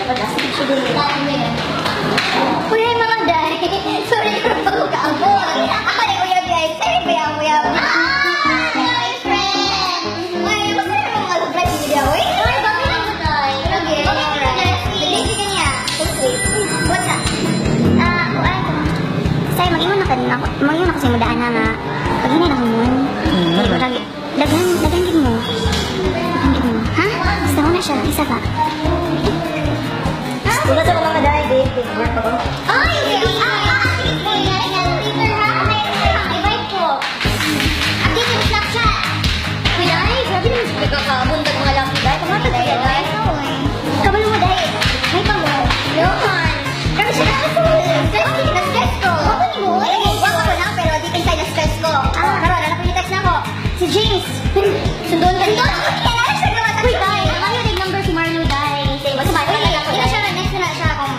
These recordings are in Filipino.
Uy, mga day. Sorry kung pagkakaabot. Ako na kuya guys. Sorry kuya. My friend. Ay, gusto na mga mag-friend video. Uy, bakit ako day? Okay, alright. Baby ka niya. What's up? Say, mag-ingon na kasi mo daan na nga. Pag-inay na mo. Dagan din mo. Ha? Gusto mo na siya. Isa pa. Wala sa mga day, babe. Work ako. Ay! Sige po. Later ha? May vibe po. Update yung Snapchat. Uy, day. Grabe naman siya kakaabundag mga laki, day. Kamatag ka, day. Kabalo mo, day. May pa mo. Yohan. Grabe siya na-stress ko. Ako ni mo. Waka ko lang, pero di tayo na-stress ko. Karoon, alam ko yung text na ako. Si James. Sundoon ka. Kailangan siya gawa. Uy, day. Ano yung number si Marlo, day? Basta Marlo na lang. Ina siya na next na siya kung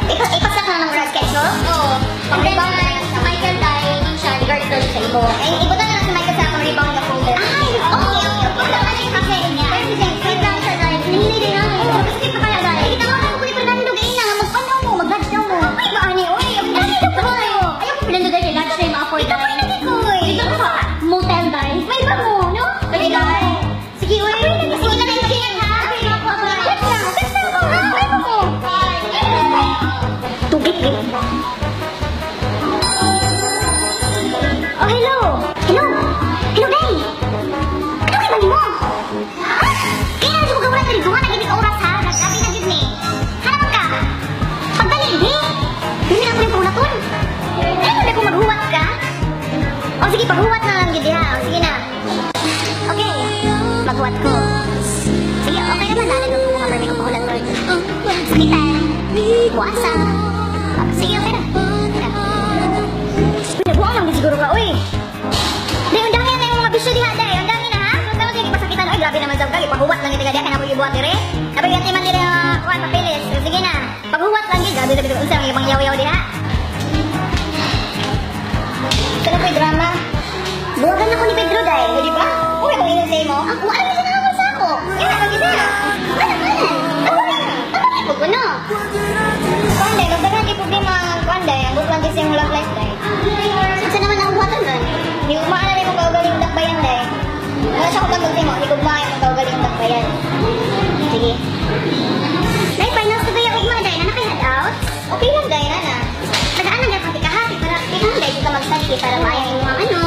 ipasak na ng schedule? Oo. And then, si Michael day, yung siya, regard doon sa imo. Ibutan na lang si Michael sa akong rebound na folder. Ay, okay. Wala ka na yung kasi niya. Pero si James, wait lang siya, day. Hindi din ako. Skip pa kaya, day. Kita ko lang kung ipinando gain na. Magpanaw mo, mag-lunchdown mo. Uy, maani, uy. Ayaw ko pinando day, lunch day, ma-afford day. Ito ko pa. Motel day. May iba mo, no? Uy, day. Sige, uy. Sige na rin, sige ha. Tubig eh. Oh, hello! Hello! Hello, Day! Ano kayo bali mo? Kaya na subukan mo na ito. Nagiging oras ha. Nagsabi na yun eh. Hanapan ka. Pagdali, Day! Hindi na ko yung pangunaton. Ay, hindi ko maghuwat ka. O sige, paghuwat na lang yun ha. O sige na. Okay. Maghuwat ko. Sige, okay naman. Nalan ko mga marami kong pahulat ko. Sakitan. Buwasa. Sige, okay na. Nabuang lang din siguro ka, uy. Day, ang dami na yung mga bisyo diha, day. Ang dami na, ha? Kung tawag yung pasakitan, uy, grabe naman sa ugali. Paghuwat lang yung tiga diha, kaya na ko ibuhat dire. Napag yung timan dire, papilis. Sige na. Paghuwat lang yun, grabe na unsa yung pangyaw-yaw diha. Ito na po yung drama. Buwagan ako ni Pedro, day. O, di ba? Uy, ako inasay mo. Ako, alam mo siya nakakal sa ako. Yan, ako gisa. Ano? Ano? Kuanday, magdagan di problema ang kuanday. Ang buklan kasi yung love life, day. Saan naman ang buhatan doon? Hindi ko maala rin mong kaugaling dakbayan, day. Wala siya kung tagod mo. Hindi ko maala mong kaugaling dakbayan. Sige. Day, finals ko yung ugma, day. Na nakahinad out? Okay lang, day, nana. Nagaan na pati kahati para kailangan, day, kita mag-study para maayang yung mga ano.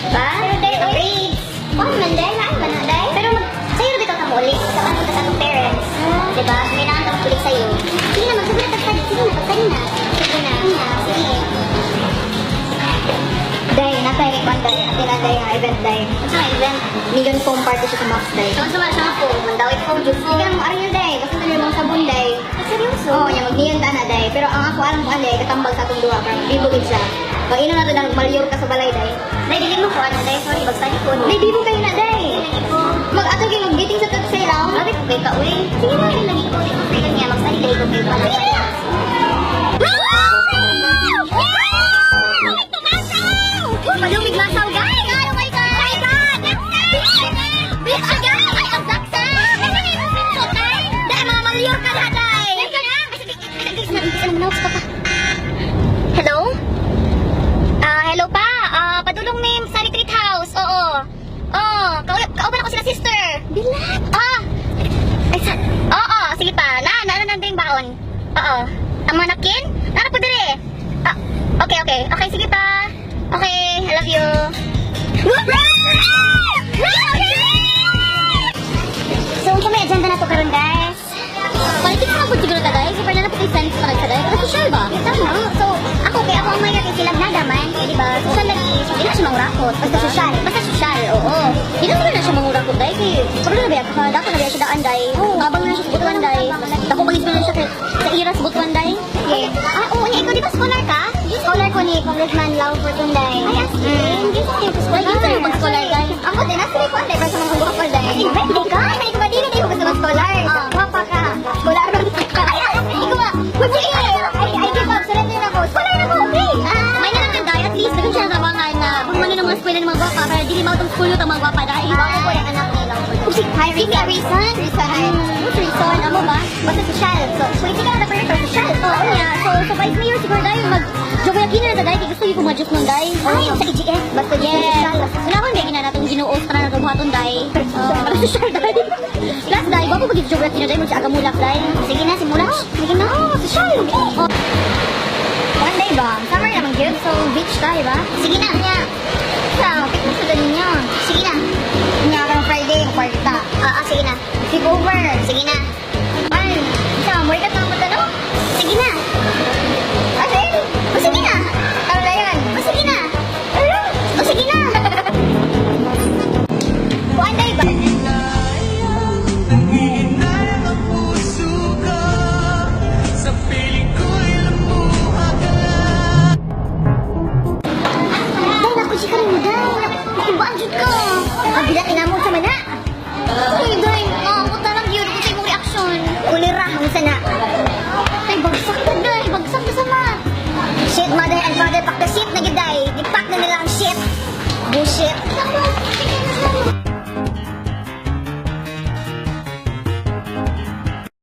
Diba? Pero, day, grades. Kung man, day, laan ba na, day? Pero, sa'yo rin ito ka muli. Sa ano ka sa parents. Diba? Kailangan ka magpulik sa'yo. Sige na, magsabi na pag-study. Sige na, pag-study na. Sige na. Sige. Day, nasa yung ibang day. At yun day, event day. Ano sa event? Million foam party siya sa Max day. So, sa foam. Mandawit foam, juice. Sige na, maaari yung day. Basta na yung sabon day. Seryoso? Oo, yung mag-neon ka na day. Pero ang ako alam ko day, katambal sa itong duha. Parang bibugid siya. Pag ino na ito ng malyor ka sa balay day. Day, dilig mo ko ano day. Sorry, mag-study ko. Day, bibog kayo na day. Mag-ato kayo mag-meeting sa tagsay lang. Grabe ko kayo ka, uy. Sige na, yung lagi ko. Day ko kayo niya. Mag-study day ko kayo. Sige na! Malumig masaw, guys! Oh my God! My God! Bitch, guys! Ay, ang daksa! Dahil mga malyor ka na, day! Hello? Hello pa? Padulong ma'am sa retreat house. Oo. Kauban ako sila sister. Bilat? Oo, sige pa. Nandang baon. Oo. Ang mga nakin? Nara po dire. Okay. Okay, sige pa. Okay, I love you. So, kung may agenda na to karon, guys. Politics na po siguro ta, guys. Super na napag sense pa sa guys. Pero social ba? Tama. So, ako ang may yakin silang nadaman. Eh, diba? Social lagi. So, hindi na siya mangurakot. Basta social. Oo. Hindi na siya mangurakot, guys. Pero na biya ka. Dako na biya siya daan, guys. Mabang na siya sa butuan, guys. Dako pag-inspire na siya sa iras butuan, guys. Okay. Oo. Ikaw, di ba scholar ka? Scholar ko ni Congressman Lau Fortunday. Ay, asin. Hindi sa kayo scholar. Hindi sa kayo pag-scholar, guys. Ako din, nasa ko, hindi. Basta mga buka ko, guys. Hindi ka. Hindi ko ba di ko gusto mag-scholar. Wapa ka. Scholar. Hindi ko ba. I give up. Surrender ako. Scholar ako. Okay. May nalang guy. At least, ganun siya nabangan na pag mga ng mga eskwela ng mga gwapa para dili mo itong school yung mga gwapa dahil. Ako ko yung anak nila. si Hi, Risa. Reason? What's reason? Amo ba? Basta social. So, pwede ka na pero social. Oo niya. So 5 mayor siguro dahil mag-jogoyaki na sa dahil. Gusto yung pumadjus nun dahil. Ay, sa EGF. Basta social. Unahon, may ginanatong ginuos para na buhaton dahil. Para social dahil. Last dahil, bago mag-jogoyaki na dahil, mag-agamulak dahil. Sige na, simulak. Sige na, social. One day ba? Summer naman yun. So, beach tayo ba? Sige na, niya. Sa, pick mo sa ninyo. Sige na. Niya ka ng Friday, kwarta. Sige na. Sleep over. Sige na. Ay, isa, muli ka na mo tanong? Sige na. Asin? Sige na. Ano na yan? Sige na. Sige na. One day ba? Nangihinayang ang puso ko sa piling ko'y lumuha ka lang. Dahil ako si Karin mo, dahil. Nakibaan dyan ka. Ang bilat inamon sa mana. Uy, dahil. Puta lang yun. Ito sa imong reaksyon. Ulira, ang sana. Ay, bagsak na, dahil. Bagsak na sama. Shit, mother and father, pack the shit na giday. Ipak na nila ang shit. Bullshit.